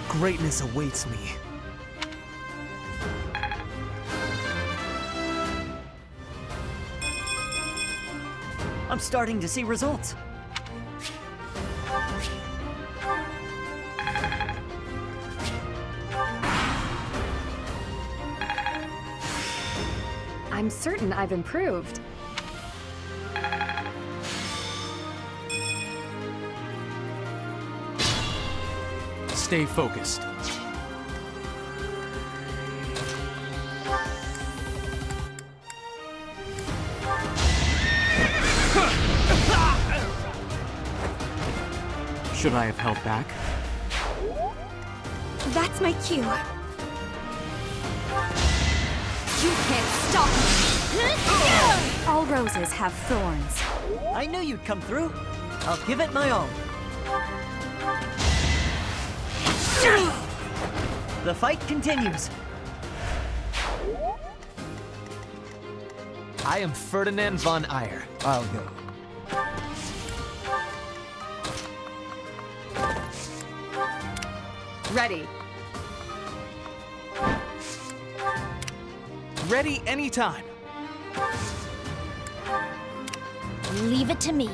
Greatness awaits me. I'm starting to see results. I'm certain I've improved. Stay focused. Should I have held back? That's my cue. You can't stop me! All roses have thorns. I knew you'd come through. I'll give it my all. The fight continues. I am Ferdinand von Eyre. I'll go. Ready. Ready anytime. Leave it to me.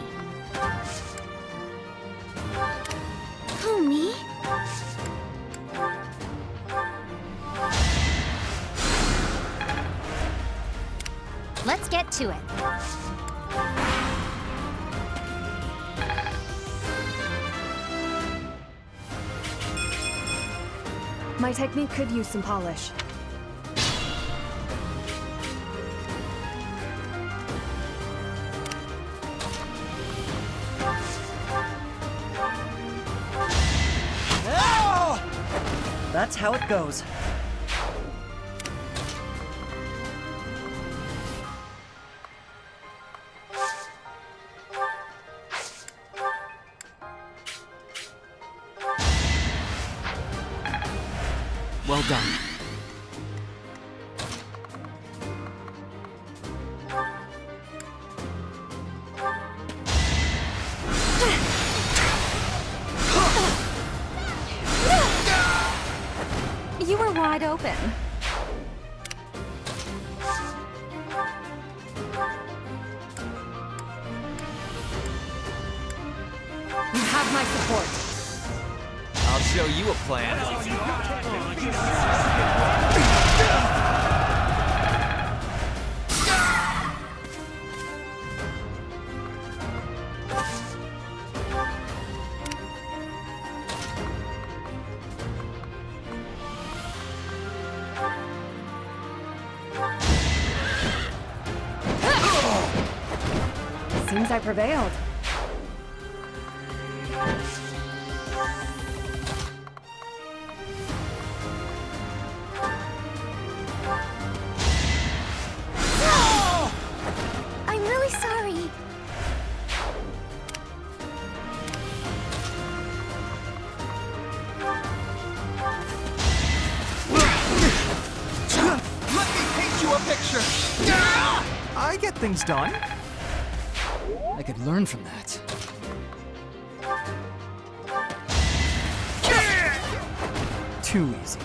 Who, me? Let's get to it. My technique could use some polish. That's how it goes. Well done. You were wide open. You have my support. I'll show you a plan. Seems I prevailed. I'm really sorry. Let me paint you a picture. I get things done. I could learn from that. Too easy.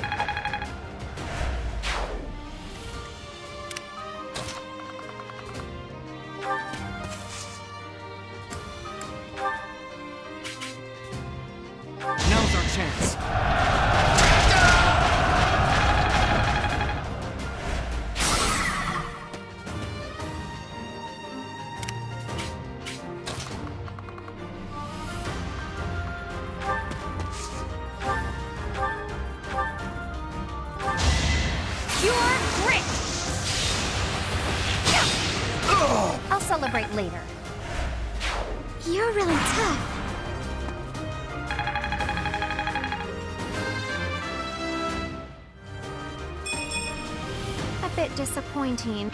celebrate later. You're really tough. A bit disappointing.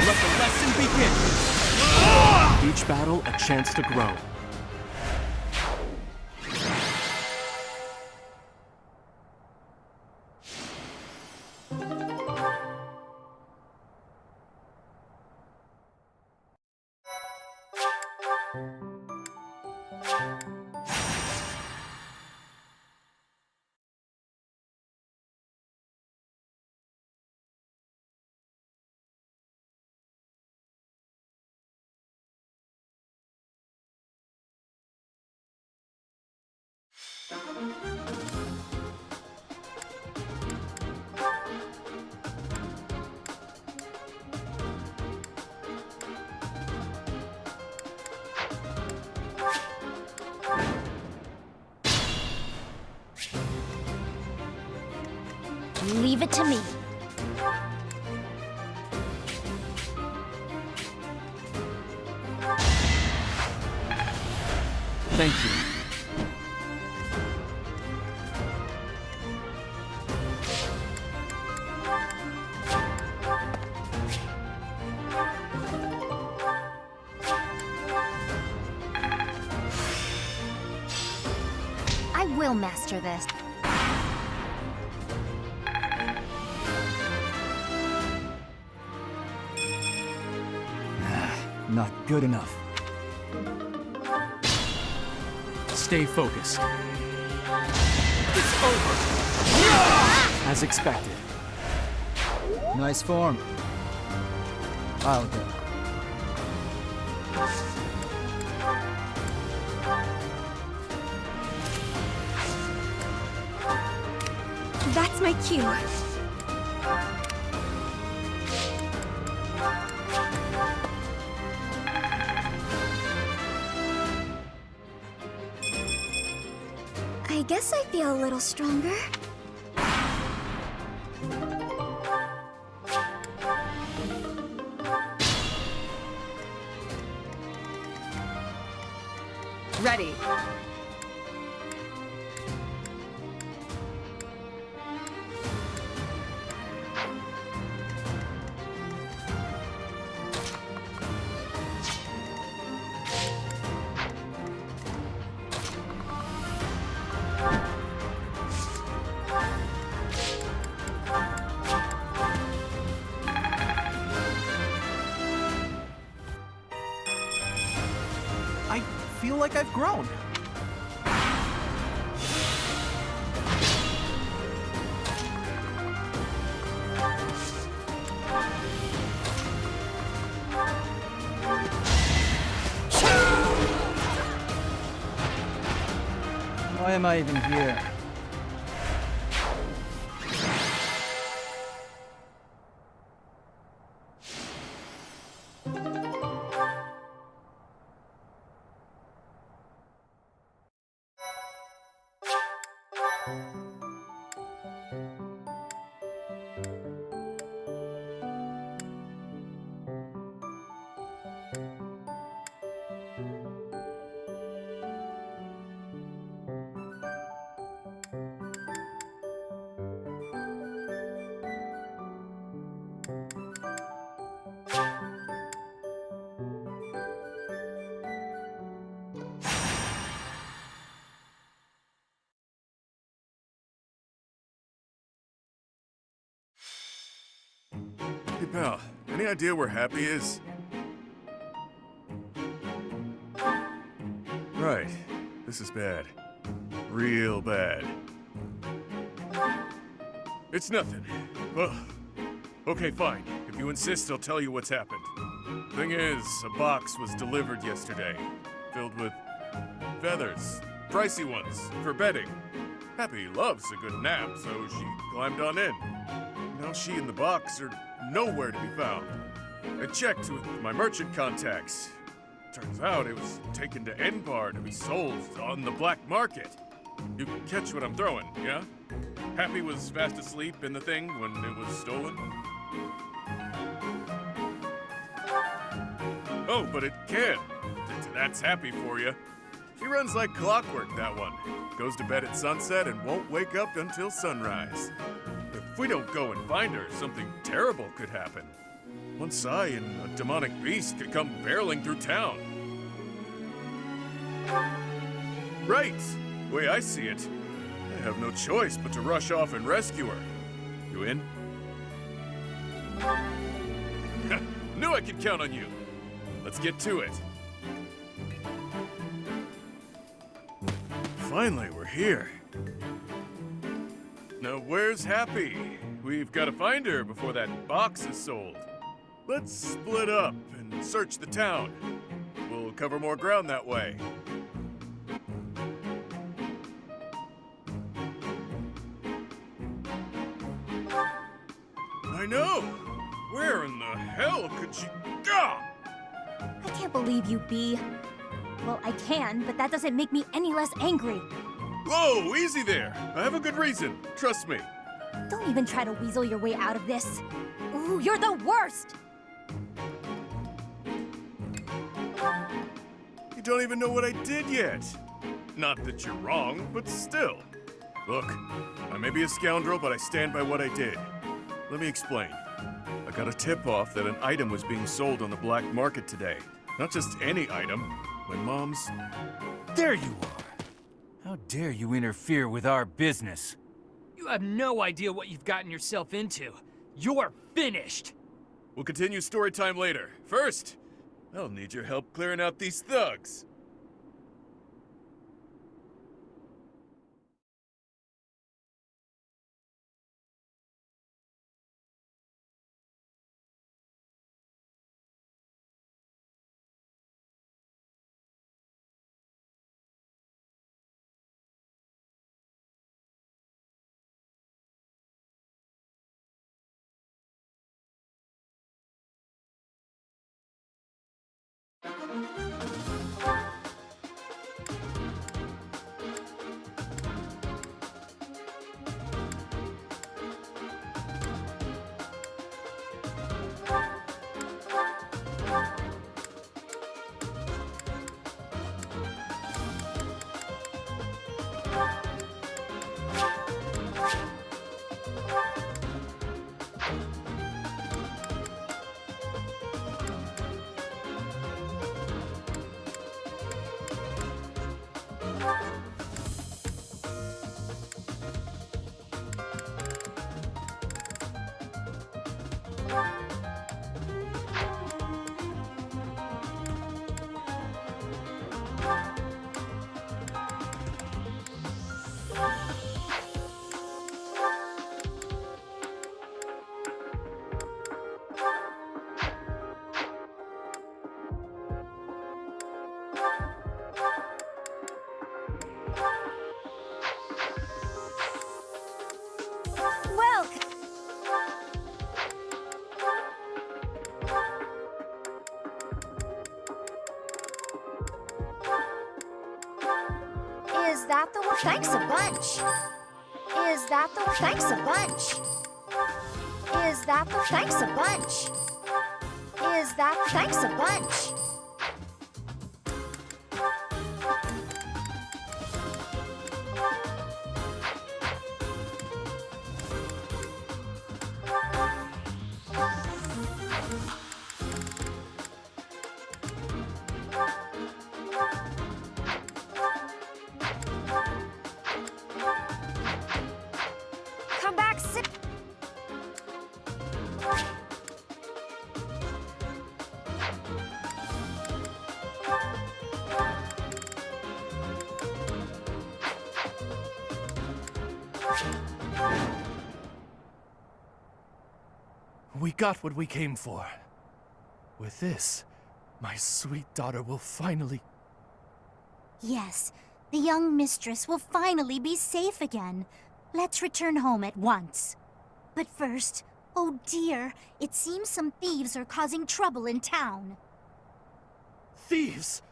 Let the lesson begin! Each battle a chance to grow. Leave it to me. Thank you. I will master this. Not good enough. Stay focused. It's over! As expected. Nice form. I'll go. That's my cue. I guess I feel a little stronger. Ready. I feel like I've grown. Why am I even here? Hey pal, any idea where Happy is? Right, this is bad. Real bad. It's nothing. Ugh. Okay, fine. If you insist, I'll tell you what's happened. Thing is, a box was delivered yesterday, filled with feathers. Pricey ones, for bedding. Happy loves a good nap, so she climbed on in. Now she and the box are nowhere to be found. I checked with my merchant contacts. Turns out it was taken to Enbar to be sold on the black market. You catch what I'm throwing, yeah? Happy was fast asleep in the thing when it was stolen? Oh, but it can. That's Happy for you. She runs like clockwork, that one. Goes to bed at sunset and won't wake up until sunrise. If we don't go and find her, something terrible could happen. One sigh and a demonic beast could come barreling through town. Right. The way I see it, I have no choice but to rush off and rescue her. You in? Knew I could count on you. Let's get to it. Finally, we're here. Now, where's Happy? We've got to find her before that box is sold. Let's split up and search the town. We'll cover more ground that way. I know! Where in the hell could she go? I can't believe you, Bee. Well, I can, but that doesn't make me any less angry. Whoa, easy there. I have a good reason. Trust me. Don't even try to weasel your way out of this. Ooh, you're the worst! You don't even know what I did yet. Not that you're wrong, but still. Look, I may be a scoundrel, but I stand by what I did. Let me explain. I got a tip-off that an item was being sold on the black market today. Not just any item. My mom's... There you are. How dare you interfere with our business? You have no idea what you've gotten yourself into. You're finished! We'll continue story time later. First, I'll need your help clearing out these thugs. Is that the one? Thanks a bunch. Is that the one? Thanks a bunch. Is that the thanks a bunch? Is that thanks a bunch? Come back, sit. We got what we came for. With this, my sweet daughter will finally... Yes, the young mistress will finally be safe again. Let's return home at once. But first, oh dear, it seems some thieves are causing trouble in town. Thieves!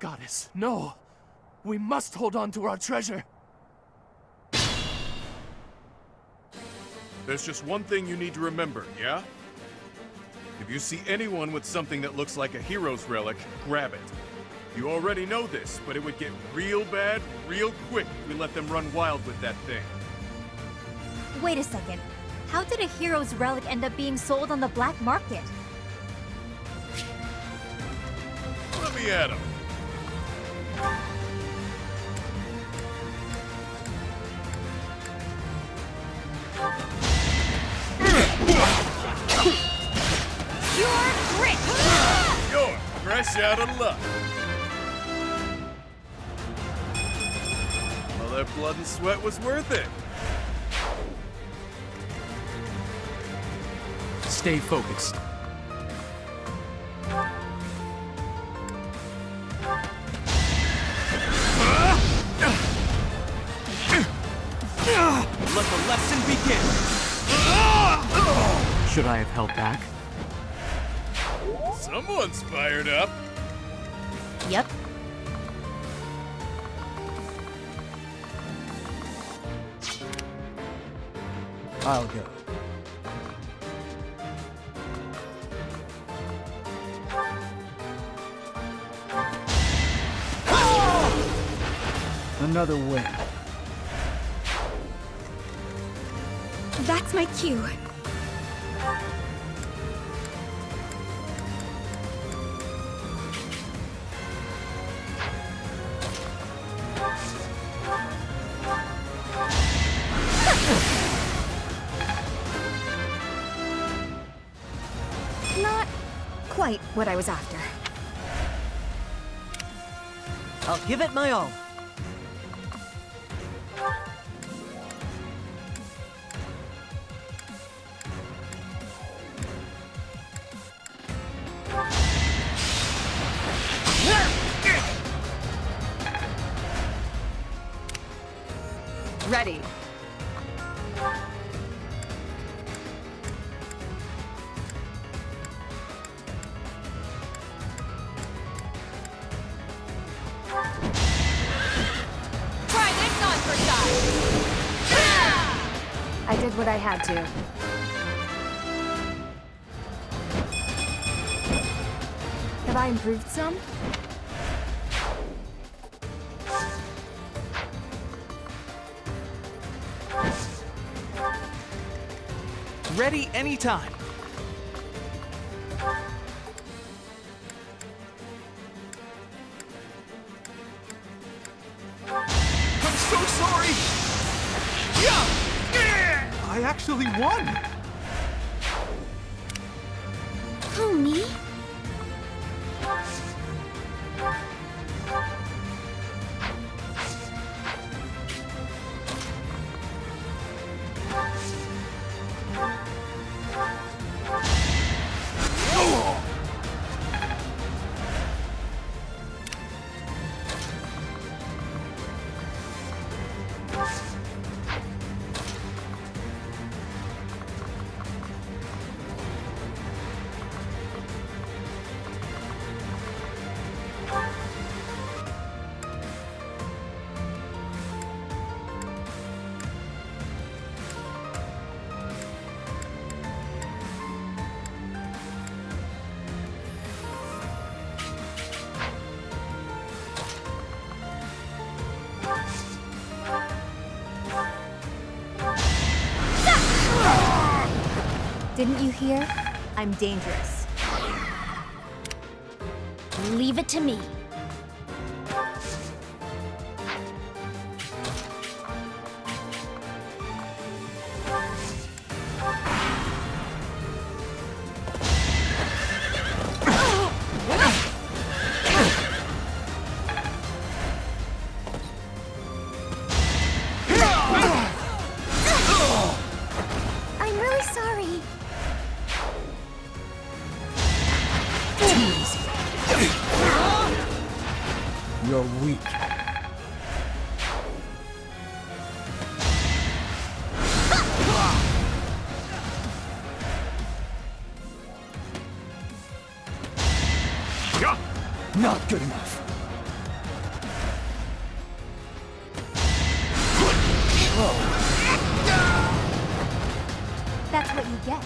Goddess, no! We must hold on to our treasure! There's just one thing you need to remember, yeah? If you see anyone with something that looks like a hero's relic, grab it. You already know this, but it would get real bad real quick if we let them run wild with that thing. Wait a second. How did a hero's relic end up being sold on the black market? Let me at him. Pure grit! You're fresh out of luck. All that blood and sweat was worth it. Stay focused. Let the lesson begin. Should I have held back? Someone's fired up. Yep. I'll go. Another win. That's my cue. Not quite what I was after. I'll give it my all. Ready. Try this on for size. I did what I had to. Have I improved some? Ready anytime. I'm so sorry! Yeah! I actually won! Who, me? Didn't you hear? I'm dangerous. Leave it to me. I'm really sorry. You're weak. Not good enough. That's what you get.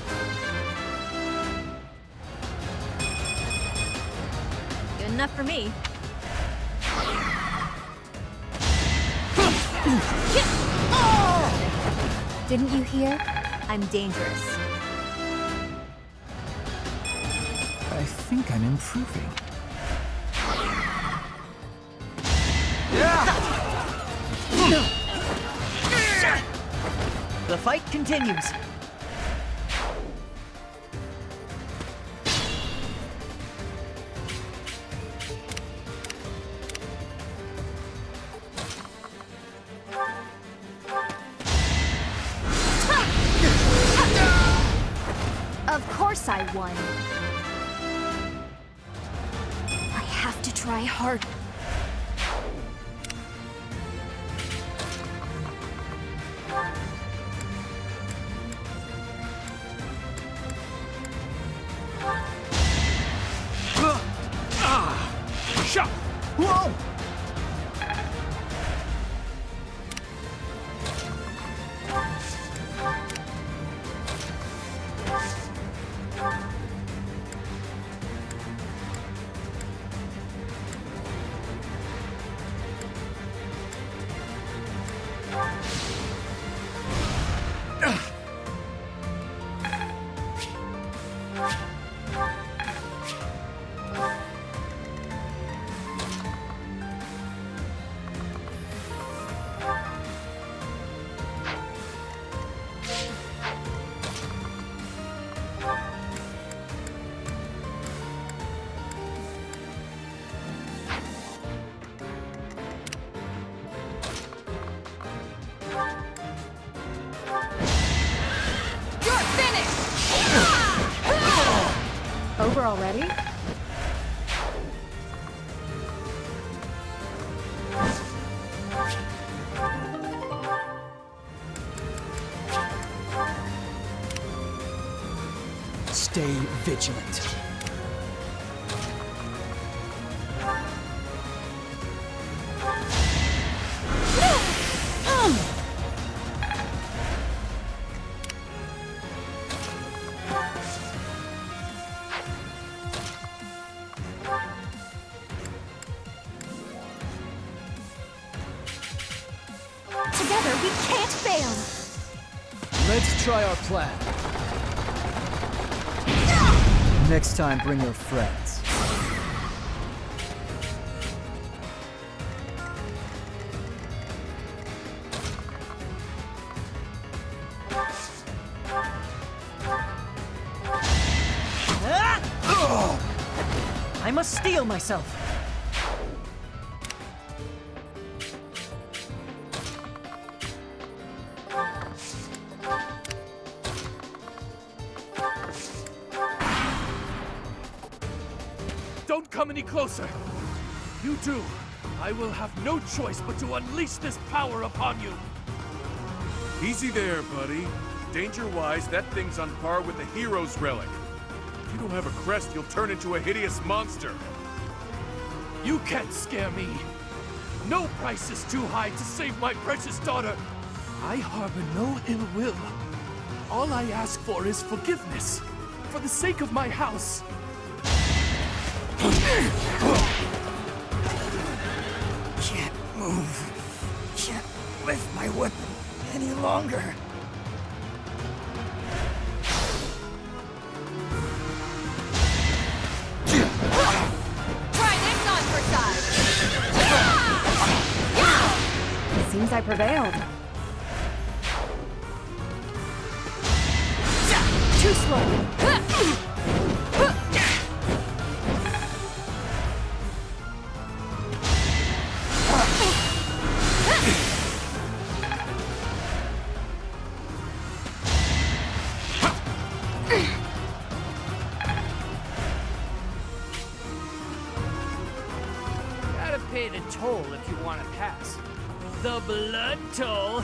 Good enough for me. Didn't you hear? I'm dangerous. I think I'm improving. The fight continues. Of course I won. I have to try harder. Shot! Whoa! You're finished! Over already? Stay vigilant. Together, we can't fail! Let's try our plan. Next time, bring your friends. I must steel myself. Don't come any closer. You do. I will have no choice but to unleash this power upon you. Easy there, buddy. Danger-wise, that thing's on par with the hero's relic. If you don't have a crest, you'll turn into a hideous monster. You can't scare me. No price is too high to save my precious daughter. I harbor no ill will. All I ask for is forgiveness. For the sake of my house. Can't move. Can't lift my weapon any longer. Try this on for size! It seems I prevailed. Too slowly. Gotta pay the toll if you want to pass. The blood toll.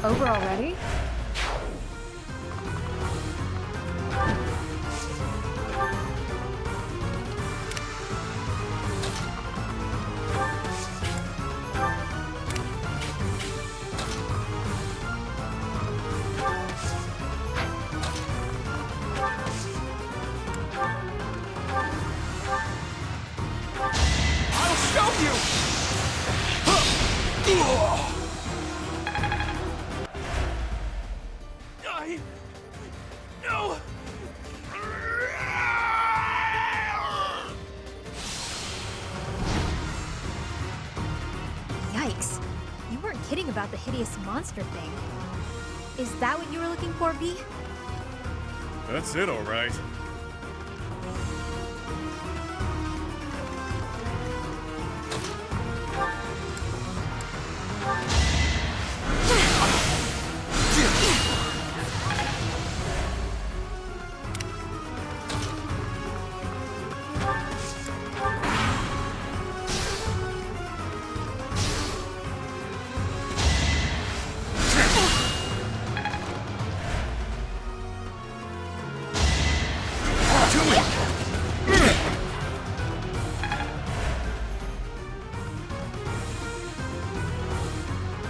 Over already? I'll show you! No! Yikes. You weren't kidding about the hideous monster thing. Is that what you were looking for, V? That's it, all right.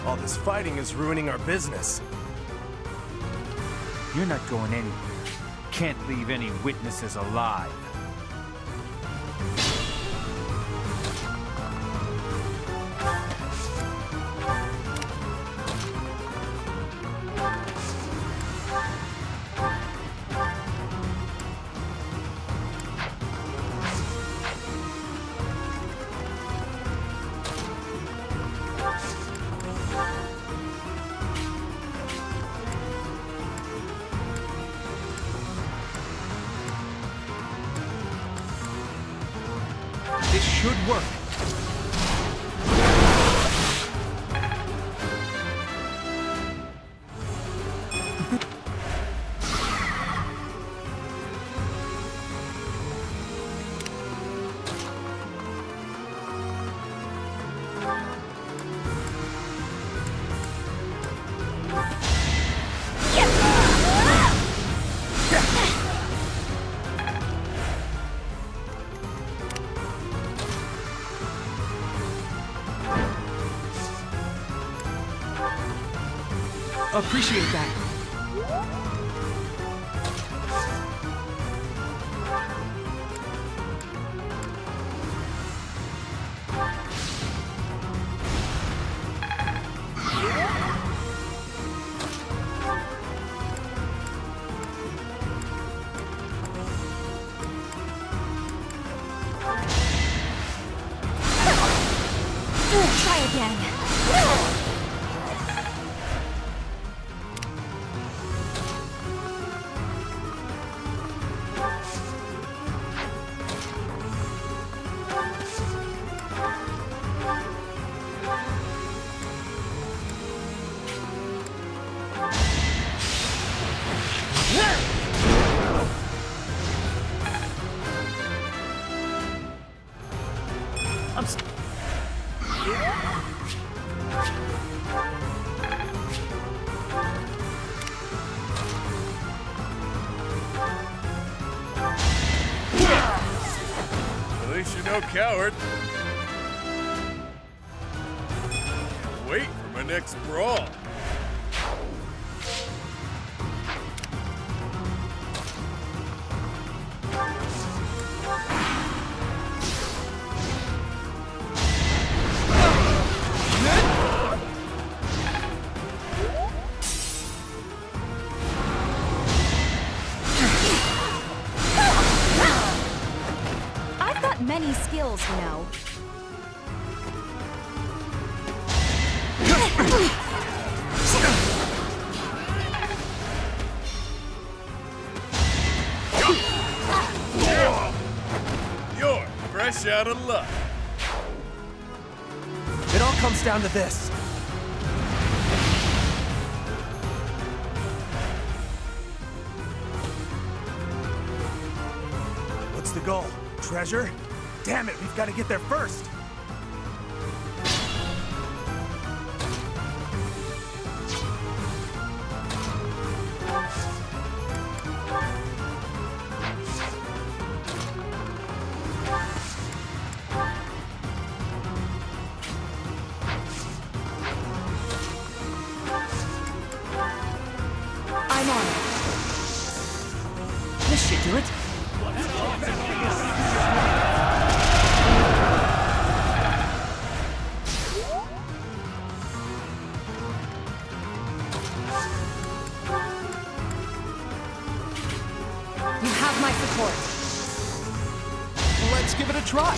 All this fighting is ruining our business. You're not going anywhere. Can't leave any witnesses alive. This should work. Appreciate that. Try again. At least you're no coward. Wait for my next brawl. I've got many skills, you know. You're fresh out of luck. It all comes down to this. What's the goal? Treasure? Damn it, we've got to get there first. do it. You have my support. Let's give it a try.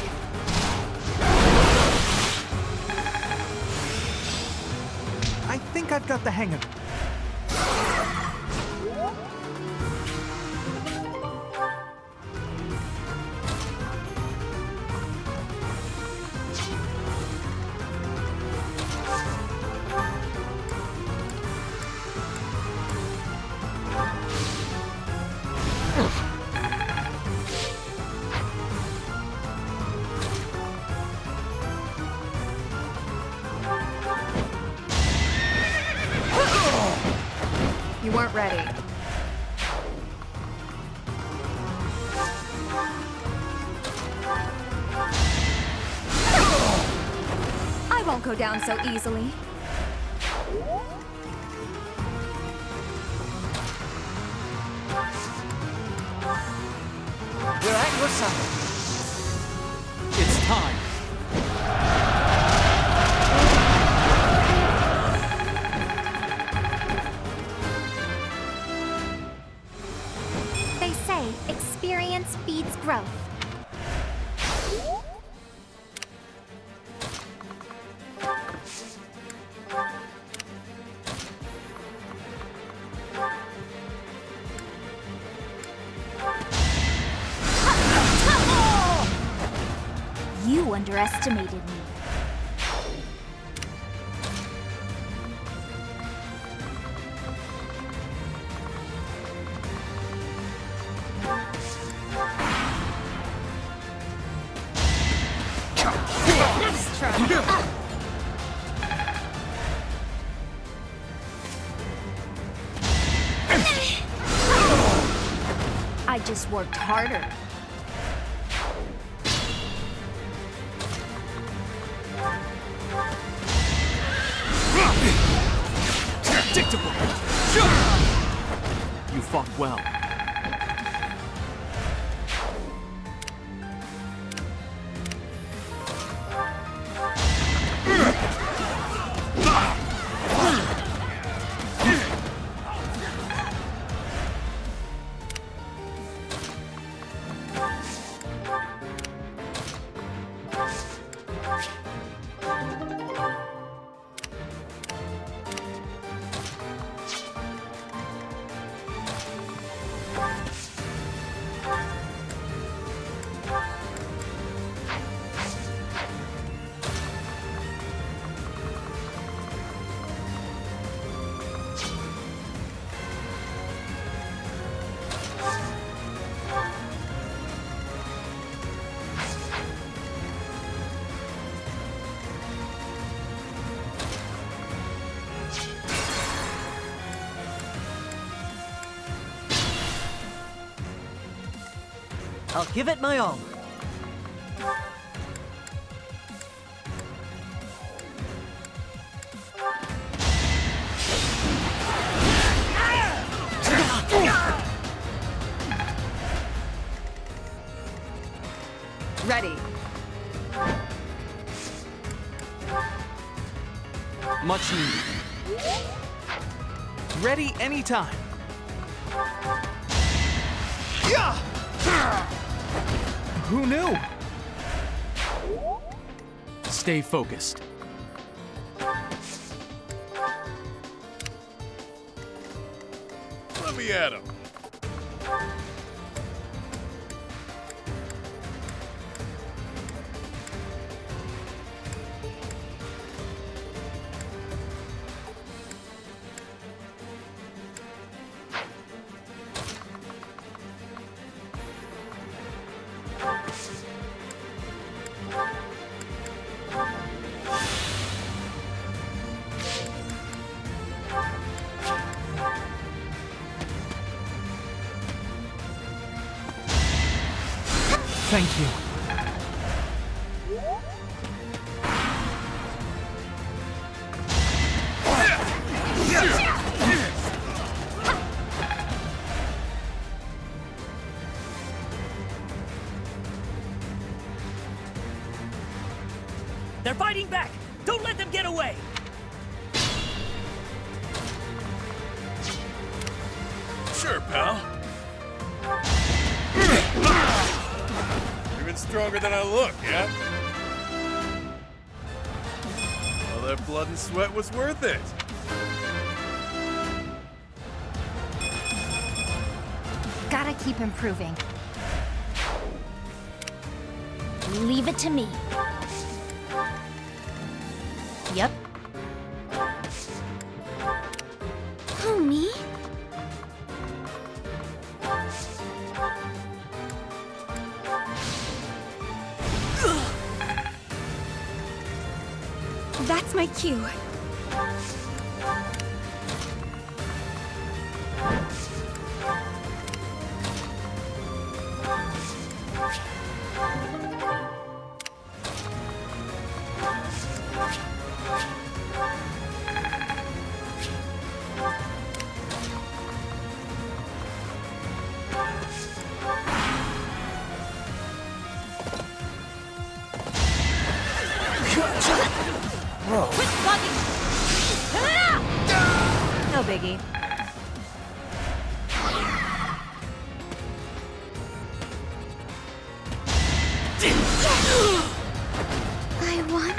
I think I've got the hang of it. You weren't ready. I won't go down so easily. We're at your side. It's time. They say experience feeds growth. You underestimated me. Nice try. I just worked harder. Predictable. You fought well. I'll give it my all. Ready. Much needed. Ready anytime. Yeah! Who knew? Stay focused. Let me at him. Thank you. They're fighting back! Don't let them get away! Sure, pal. Even stronger than I look, yeah? All that blood and sweat was worth it. Gotta keep improving. Leave it to me. Yep. Who, me? That's my cue. Quit bugging! No biggie. I won?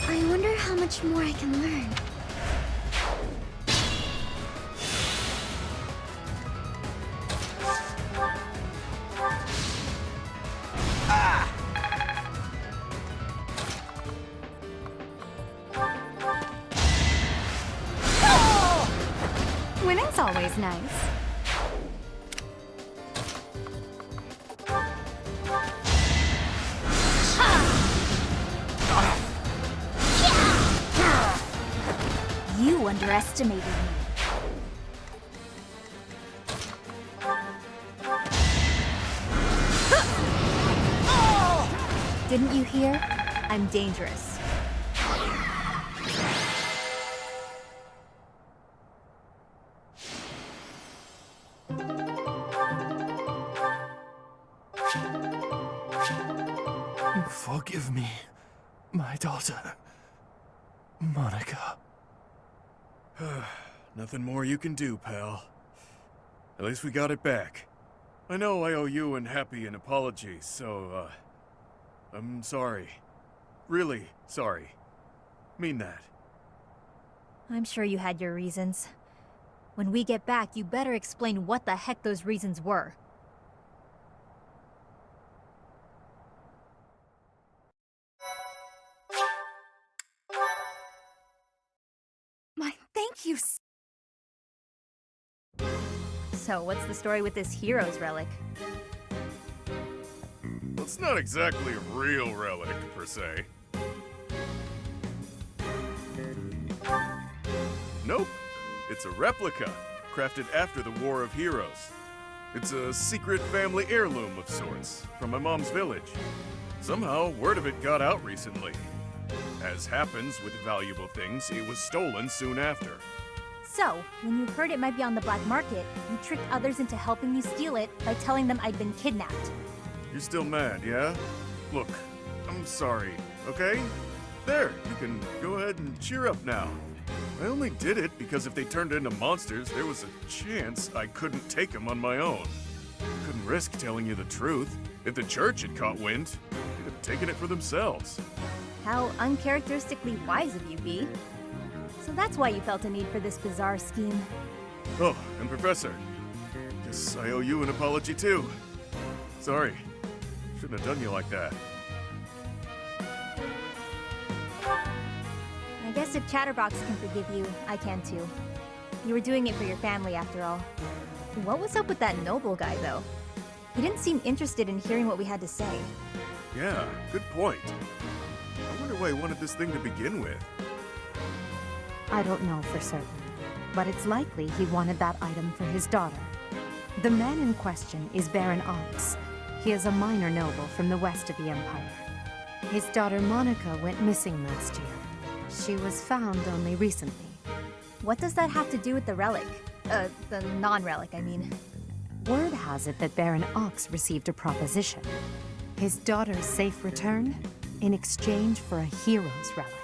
I wonder how much more I can learn. Winning's always nice. You underestimated me. Didn't you hear? I'm dangerous. Forgive me, my daughter, Monica. Nothing more you can do, pal. At least we got it back. I know I owe you and Happy an apology, so, I'm sorry. Really sorry. Mean that. I'm sure you had your reasons. When we get back, you better explain what the heck those reasons were. My thank you. So, what's the story with this hero's relic? Well, it's not exactly a real relic, per se. Nope. It's a replica, crafted after the War of Heroes. It's a secret family heirloom of sorts, from my mom's village. Somehow, word of it got out recently. As happens with valuable things, it was stolen soon after. So, when you heard it might be on the black market, you tricked others into helping me steal it by telling them I'd been kidnapped. You're still mad, yeah? Look, I'm sorry, okay? There, you can go ahead and cheer up now. I only did it because if they turned into monsters, there was a chance I couldn't take them on my own. Couldn't risk telling you the truth. If the church had caught wind, they'd have taken it for themselves. How uncharacteristically wise of you, B. So that's why you felt a need for this bizarre scheme. Oh, and Professor, guess I owe you an apology too. Sorry, shouldn't have done you like that. I guess if Chatterbox can forgive you, I can too. You were doing it for your family after all. What was up with that noble guy, though? He didn't seem interested in hearing what we had to say. Yeah, good point. I wonder why he wanted this thing to begin with. I don't know for certain, but it's likely he wanted that item for his daughter. The man in question is Baron Ox. He is a minor noble from the west of the Empire. His daughter Monica went missing last year. She was found only recently. What does that have to do with the relic? The non-relic, I mean. Word has it that Baron Ox received a proposition. His daughter's safe return in exchange for a hero's relic.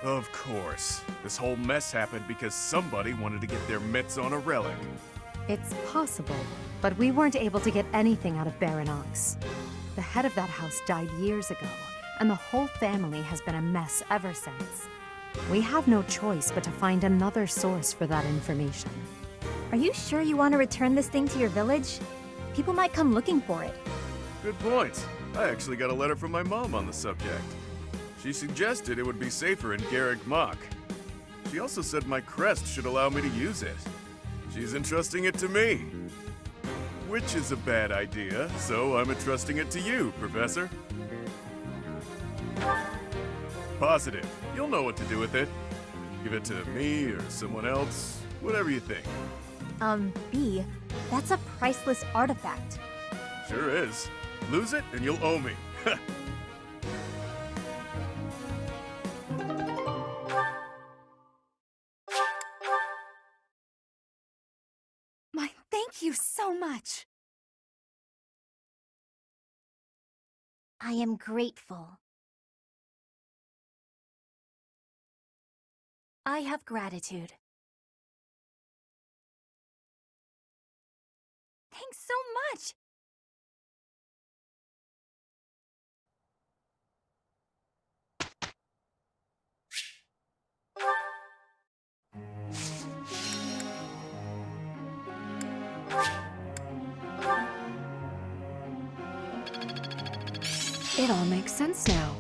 Of course. This whole mess happened because somebody wanted to get their mitts on a relic. It's possible, but we weren't able to get anything out of Baron Ox. The head of that house died years ago, and the whole family has been a mess ever since. We have no choice but to find another source for that information. Are you sure you want to return this thing to your village? People might come looking for it. Good point. I actually got a letter from my mom on the subject. She suggested it would be safer in Garrick Mach. She also said my crest should allow me to use it. She's entrusting it to me. Which is a bad idea, so I'm entrusting it to you, Professor. Positive. You'll know what to do with it. Give it to me or someone else, whatever you think. B, that's a priceless artifact. Sure is. Lose it and you'll owe me. My thank you so much. I am grateful. I have gratitude. Thanks so much. It all makes sense now.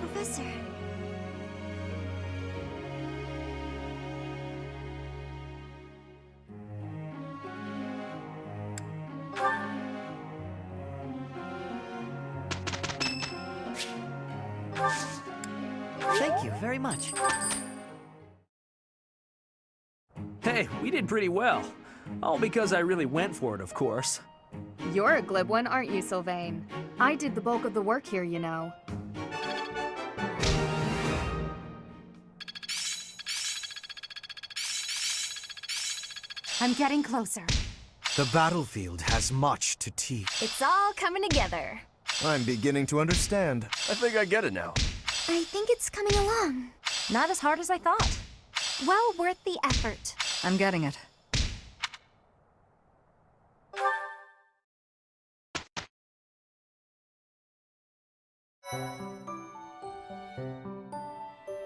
Professor. Thank you very much. Hey, we did pretty well. All because I really went for it, of course. You're a glib one, aren't you, Sylvain? I did the bulk of the work here, you know. I'm getting closer. The battlefield has much to teach. It's all coming together. I'm beginning to understand. I think I get it now. I think it's coming along. Not as hard as I thought. Well worth the effort. I'm getting it.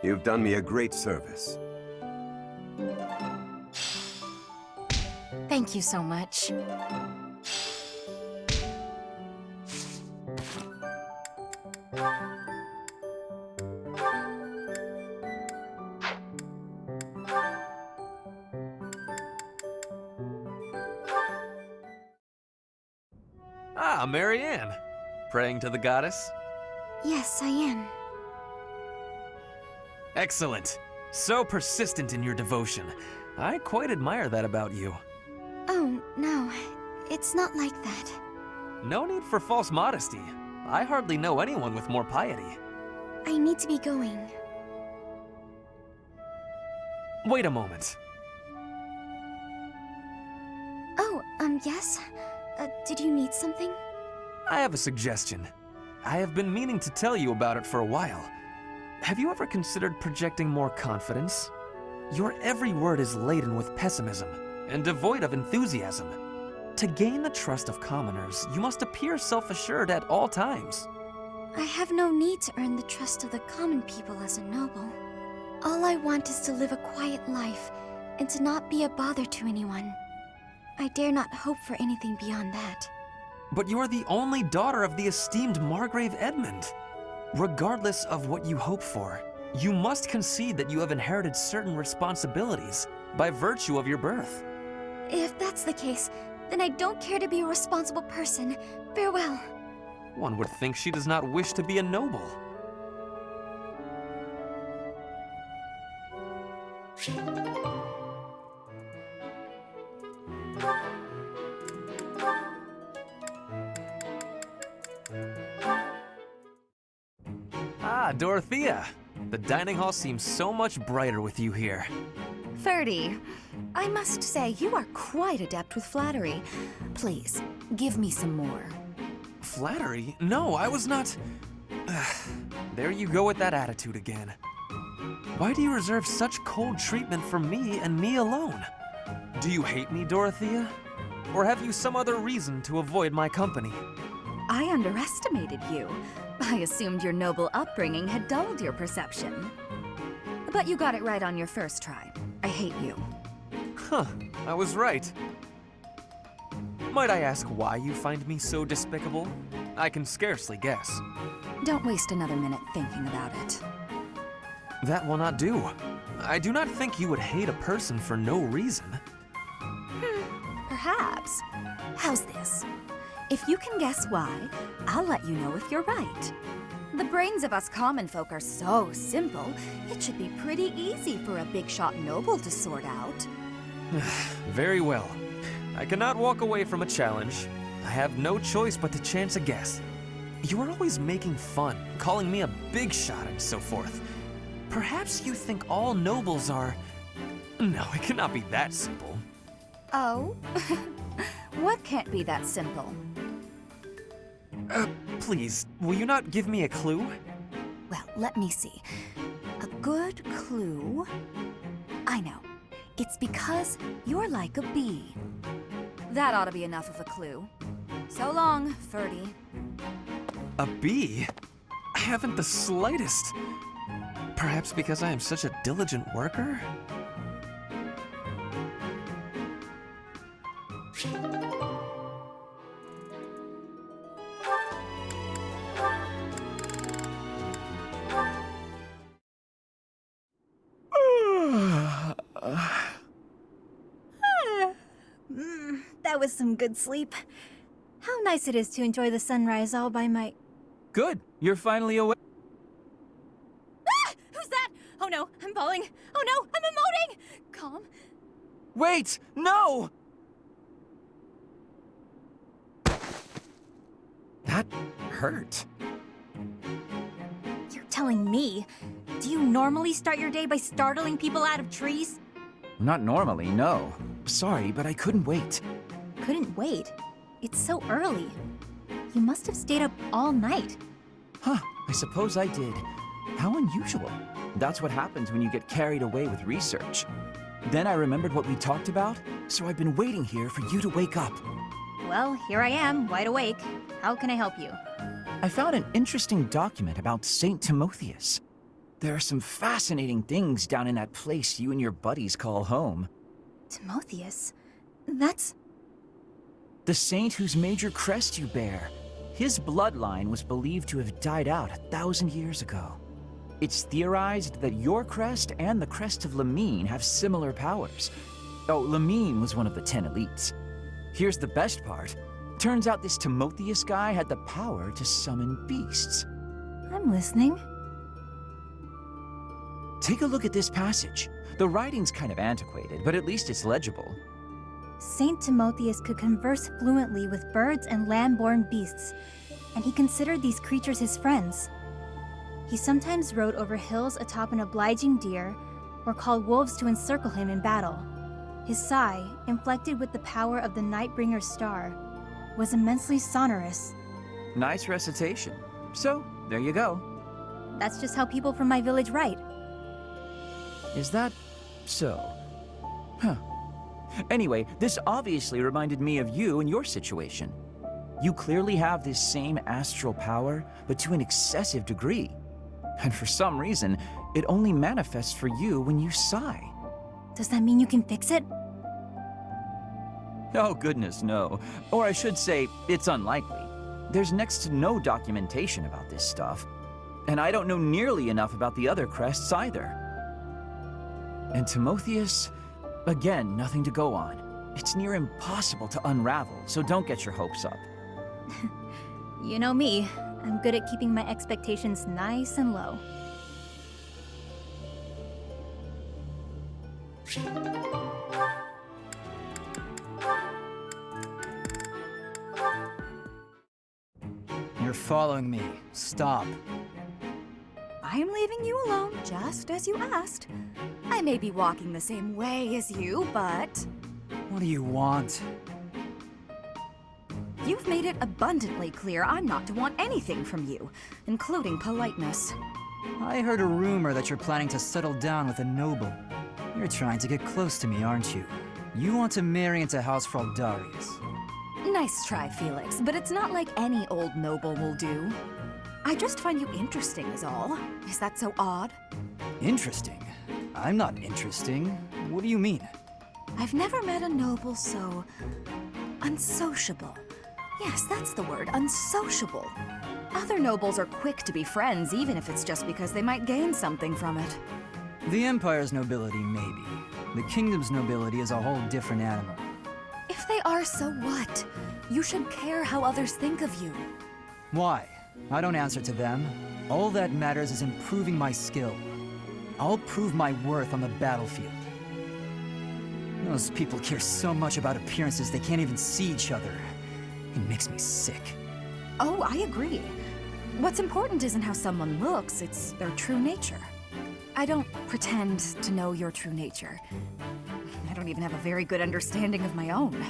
You've done me a great service. Thank you so much. Ah, Marianne. Praying to the goddess? Yes, I am. Excellent. So persistent in your devotion. I quite admire that about you. Oh, no. It's not like that. No need for false modesty. I hardly know anyone with more piety. I need to be going. Wait a moment. Oh, yes? Did you need something? I have a suggestion. I have been meaning to tell you about it for a while. Have you ever considered projecting more confidence? Your every word is laden with pessimism and devoid of enthusiasm. To gain the trust of commoners, you must appear self-assured at all times. I have no need to earn the trust of the common people as a noble. All I want is to live a quiet life and to not be a bother to anyone. I dare not hope for anything beyond that. But you are the only daughter of the esteemed Margrave Edmund. Regardless of what you hope for, you must concede that you have inherited certain responsibilities by virtue of your birth. If that's the case, Then I don't care to be a responsible person. Farewell. One would think she does not wish to be a noble. Ah, Dorothea! The dining hall seems so much brighter with you here. Ferdy, I must say you are quite adept with flattery. Please, give me some more. Flattery? No, I was not... There you go with that attitude again. Why do you reserve such cold treatment for me and me alone? Do you hate me, Dorothea? Or have you some other reason to avoid my company? I underestimated you. I assumed your noble upbringing had dulled your perception. But you got it right on your first try. I hate you. Huh, I was right. Might I ask why you find me so despicable? I can scarcely guess. Don't waste another minute thinking about it. That will not do. I do not think you would hate a person for no reason. Perhaps. How's this? If you can guess why, I'll let you know if you're right. The brains of us common folk are so simple, it should be pretty easy for a big shot noble to sort out. Very well. I cannot walk away from a challenge. I have no choice but to chance a guess. You are always making fun, calling me a big shot and so forth. Perhaps you think all nobles are... No, it cannot be that simple. Oh? What can't be that simple? Please, will you not give me a clue? Well, let me see. A good clue? I know. It's because you're like a bee. That ought to be enough of a clue. So long, Ferdy. A bee? I haven't the slightest. Perhaps because I am such a diligent worker? That was some good sleep. How nice it is to enjoy the sunrise all by my... Good, you're finally awake. Ah! Who's that? Oh no, I'm falling. Oh no, I'm emoting! Calm. Wait, no! That hurt. You're telling me? Do you normally start your day by startling people out of trees? Not normally, no. Sorry, but I couldn't wait. Couldn't wait? It's so early. You must have stayed up all night. Huh, I suppose I did. How unusual. That's what happens when you get carried away with research. Then I remembered what we talked about, so I've been waiting here for you to wake up. Well, here I am, wide awake. How can I help you? I found an interesting document about Saint Timotheus. There are some fascinating things down in that place you and your buddies call home. Timotheus? That's... The saint whose major crest you bear. His bloodline was believed to have died out 1,000 years ago. It's theorized that your crest and the crest of Lamine have similar powers. Oh, Lamine was one of the 10 elites. Here's the best part. Turns out this Timotheus guy had the power to summon beasts. I'm listening. Take a look at this passage. The writing's kind of antiquated, but at least it's legible. Saint Timotheus could converse fluently with birds and land-born beasts, and he considered these creatures his friends. He sometimes rode over hills atop an obliging deer, or called wolves to encircle him in battle. His sigh, inflected with the power of the Nightbringer's star, was immensely sonorous. Nice recitation. So, there you go. That's just how people from my village write. Is that so? Huh. Anyway, this obviously reminded me of you and your situation. You clearly have this same astral power, but to an excessive degree. And for some reason, it only manifests for you when you sigh. Does that mean you can fix it? Oh goodness, no. Or I should say, it's unlikely. There's next to no documentation about this stuff. And I don't know nearly enough about the other crests either. And Timotheus, again, nothing to go on. It's near impossible to unravel, so don't get your hopes up. You know me, I'm good at keeping my expectations nice and low. You're following me. Stop. I'm leaving you alone, just as you asked. I may be walking the same way as you, but What do you want? you've made it abundantly clear I'm not to want anything from you, including politeness. I heard a rumor that you're planning to settle down with a noble. You're trying to get close to me, aren't you? You want to marry into House Fraldarius. Nice try, Felix, but it's not like any old noble will do. I just find you interesting is all. Is that so odd? Interesting? I'm not interesting. What do you mean? I've never met a noble so unsociable. Yes, that's the word, unsociable. Other nobles are quick to be friends, even if it's just because they might gain something from it. The Empire's nobility, maybe. The Kingdom's nobility is a whole different animal. If they are, so what? You should care how others think of you. Why? I don't answer to them. All that matters is improving my skill. I'll prove my worth on the battlefield. Those people care so much about appearances they can't even see each other. It makes me sick. Oh, I agree. What's important isn't how someone looks, it's their true nature. I don't pretend to know your true nature. I don't even have a very good understanding of my own.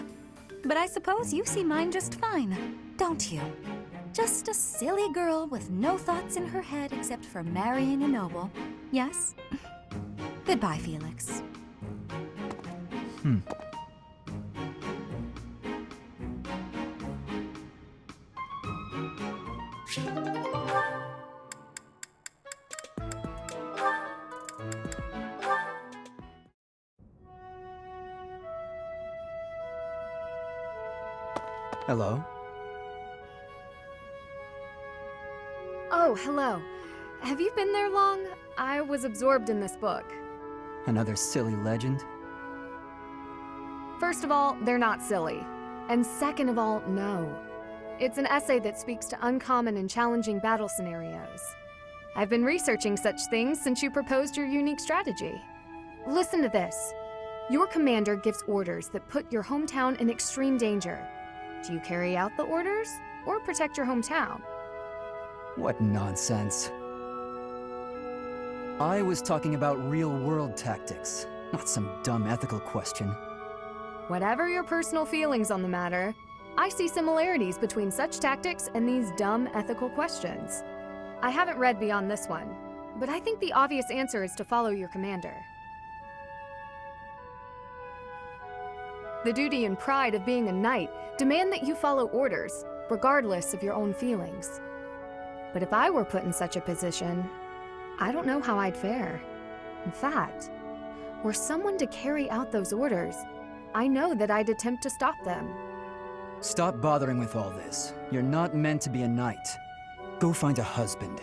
But I suppose you see mine just fine, don't you? Just a silly girl with no thoughts in her head except for marrying a noble. Yes? Goodbye, Felix. Hello? Oh, hello. Have you been there long? I was absorbed in this book. Another silly legend? First of all, they're not silly. And second of all, no. It's an essay that speaks to uncommon and challenging battle scenarios. I've been researching such things since you proposed your unique strategy. Listen to this. Your commander gives orders that put your hometown in extreme danger. Do you carry out the orders or protect your hometown? What nonsense. I was talking about real-world tactics, not some dumb ethical question. Whatever your personal feelings on the matter, I see similarities between such tactics and these dumb ethical questions. I haven't read beyond this one, but I think the obvious answer is to follow your commander. The duty and pride of being a knight demand that you follow orders, regardless of your own feelings. But if I were put in such a position, I don't know how I'd fare. In fact, were someone to carry out those orders, I know that I'd attempt to stop them. Stop bothering with all this. You're not meant to be a knight. Go find a husband.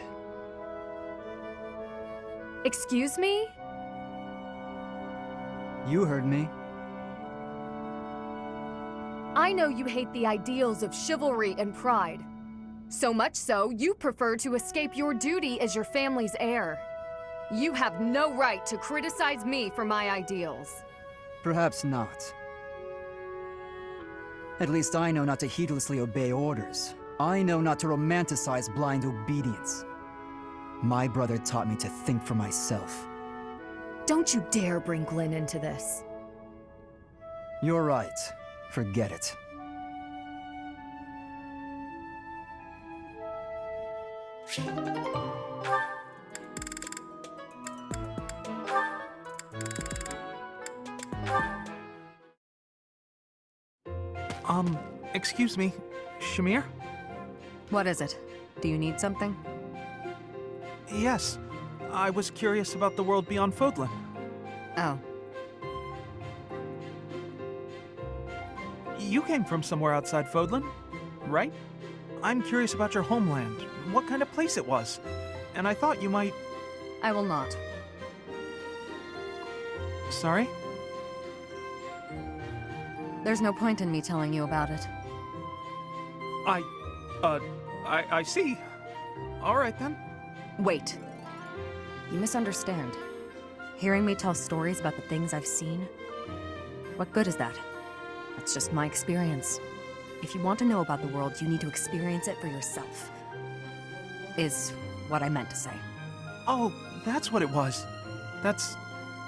Excuse me? You heard me. I know you hate the ideals of chivalry and pride. So much so, you prefer to escape your duty as your family's heir. You have no right to criticize me for my ideals. Perhaps not. At least I know not to heedlessly obey orders. I know not to romanticize blind obedience. My brother taught me to think for myself. Don't you dare bring Glenn into this. You're right. Forget it. Excuse me, Shamir? What is it? Do you need something? Yes. I was curious about the world beyond Fodlan. Oh. You came from somewhere outside Fodlan, right? I'm curious about your homeland, what kind of place it was. And I thought you might... I will not. Sorry? There's no point in me telling you about it. I see. All right then. Wait. You misunderstand. Hearing me tell stories about the things I've seen? What good is that? That's just my experience. If you want to know about the world, you need to experience it for yourself. Is what I meant to say. Oh, that's what it was. That's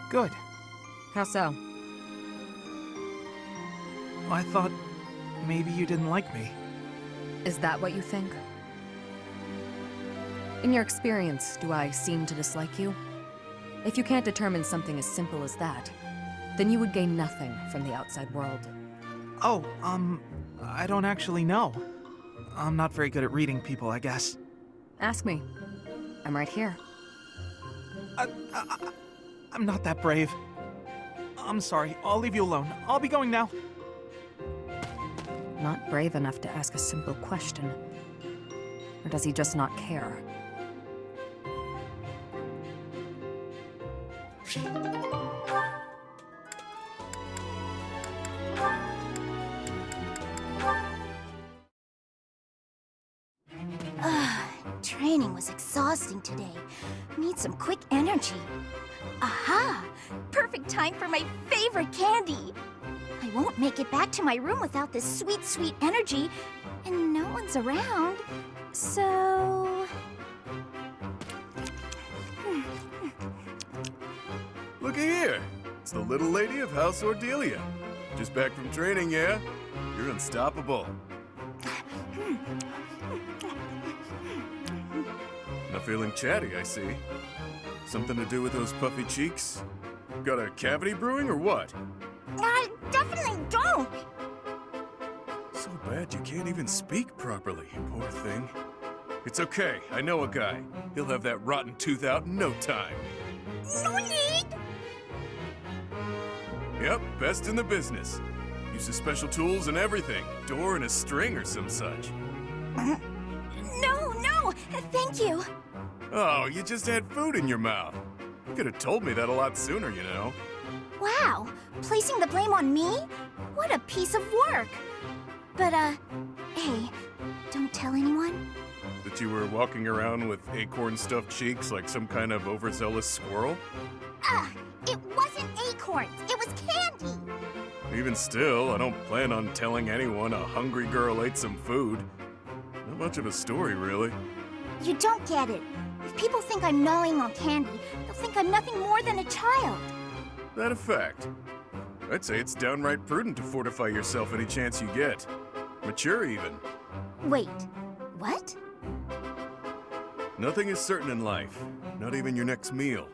good. How so? I thought maybe you didn't like me. Is that what you think? In your experience, do I seem to dislike you? If you can't determine something as simple as that, then you would gain nothing from the outside world. Oh, I don't actually know. I'm not very good at reading people, I guess. Ask me. I'm right here. I'm not that brave. I'm sorry. I'll leave you alone. I'll be going now. Not brave enough to ask a simple question. Or does he just not care? Training was exhausting today. Need some quick energy. Aha! Perfect time for my favorite candy! I won't make it back to my room without this sweet, sweet energy, and no one's around. So... Looky here. It's the little lady of House Ordelia. Just back from training, yeah? You're unstoppable. Not feeling chatty, I see. Something to do with those puffy cheeks? Got a cavity brewing or what? I definitely don't! So bad you can't even speak properly, poor thing. It's okay, I know a guy. He'll have that rotten tooth out in no time. No need! Yep, best in the business. Uses special tools and everything. Door and a string or some such. No, thank you. Oh, you just had food in your mouth. You could have told me that a lot sooner, you know. Wow, placing the blame on me? What a piece of work. But, hey, don't tell anyone? That you were walking around with acorn-stuffed cheeks like some kind of overzealous squirrel? It wasn't acorns, it was candy! Even still, I don't plan on telling anyone a hungry girl ate some food. Not much of a story, really. You don't get it. If people think I'm gnawing on candy, they'll think I'm nothing more than a child. That a fact? I'd say it's downright prudent to fortify yourself any chance you get. Mature, even. Wait, what? Nothing is certain in life, not even your next meal.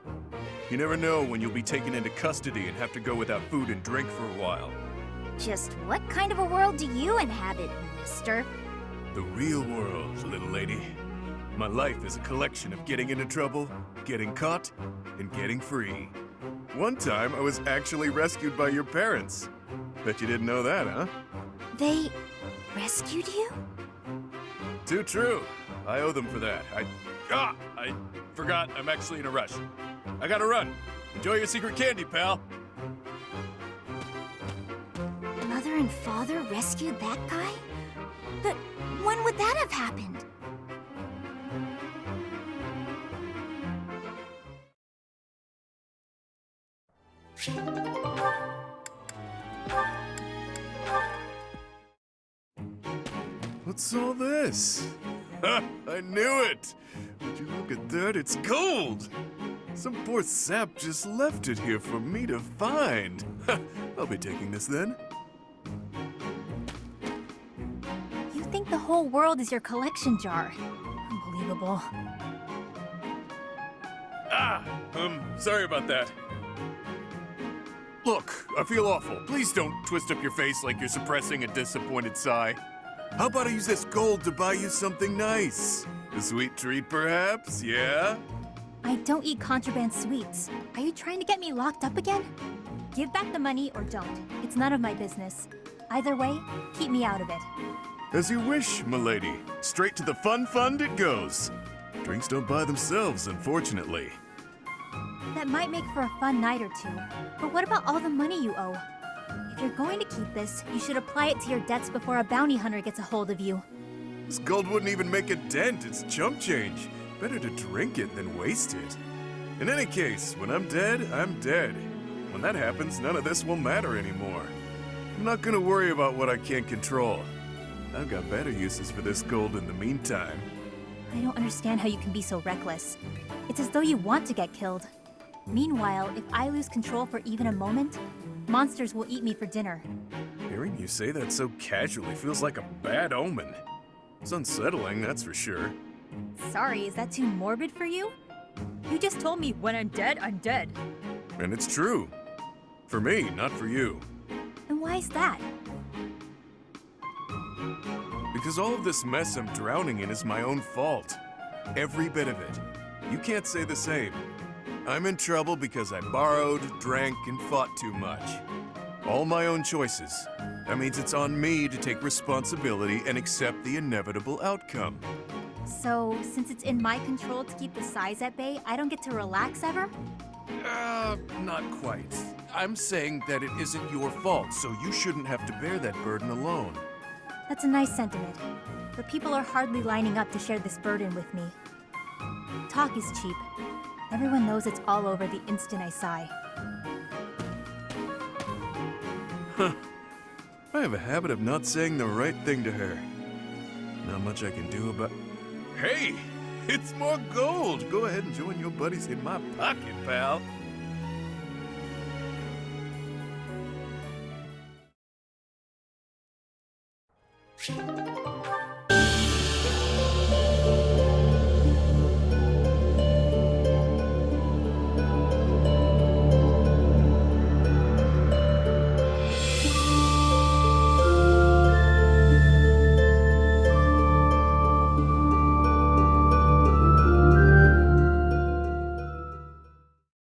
You never know when you'll be taken into custody and have to go without food and drink for a while. Just what kind of a world do you inhabit, mister? The real world, little lady. My life is a collection of getting into trouble, getting caught, and getting free. One time, I was actually rescued by your parents. Bet you didn't know that, huh? They rescued you? Too true. I owe them for that. I forgot I'm actually in a rush. I gotta run. Enjoy your secret candy, pal. Mother and father rescued that guy? But when would that have happened? What's all this? Ha! I knew it! Would you look at that? It's gold! Some poor sap just left it here for me to find. Ha! I'll be taking this then. You think the whole world is your collection jar. Unbelievable. Sorry about that. Look, I feel awful. Please don't twist up your face like you're suppressing a disappointed sigh. How about I use this gold to buy you something nice? A sweet treat, perhaps? Yeah? I don't eat contraband sweets. Are you trying to get me locked up again? Give back the money or don't. It's none of my business. Either way, keep me out of it. As you wish, milady. Straight to the fun fund it goes. Drinks don't buy themselves, unfortunately. That might make for a fun night or two. But what about all the money you owe? If you're going to keep this, you should apply it to your debts before a bounty hunter gets a hold of you. This gold wouldn't even make a dent. It's chump change. Better to drink it than waste it. In any case, when I'm dead, I'm dead. When that happens, none of this will matter anymore. I'm not gonna worry about what I can't control. I've got better uses for this gold in the meantime. I don't understand how you can be so reckless. It's as though you want to get killed. Meanwhile, if I lose control for even a moment, monsters will eat me for dinner. Hearing you say that so casually feels like a bad omen. It's unsettling, that's for sure. Sorry, is that too morbid for you? You just told me when I'm dead, I'm dead. And it's true. For me, not for you. And why is that? Because all of this mess I'm drowning in is my own fault. Every bit of it. You can't say the same. I'm in trouble because I borrowed, drank, and fought too much. All my own choices. That means it's on me to take responsibility and accept the inevitable outcome. So, since it's in my control to keep the size at bay, I don't get to relax ever? Not quite. I'm saying that it isn't your fault, so you shouldn't have to bear that burden alone. That's a nice sentiment, but people are hardly lining up to share this burden with me. Talk is cheap. Everyone knows it's all over the instant I sigh. Huh. I have a habit of not saying the right thing to her. Not much I can do about... Hey! It's more gold! Go ahead and join your buddies in my pocket, pal.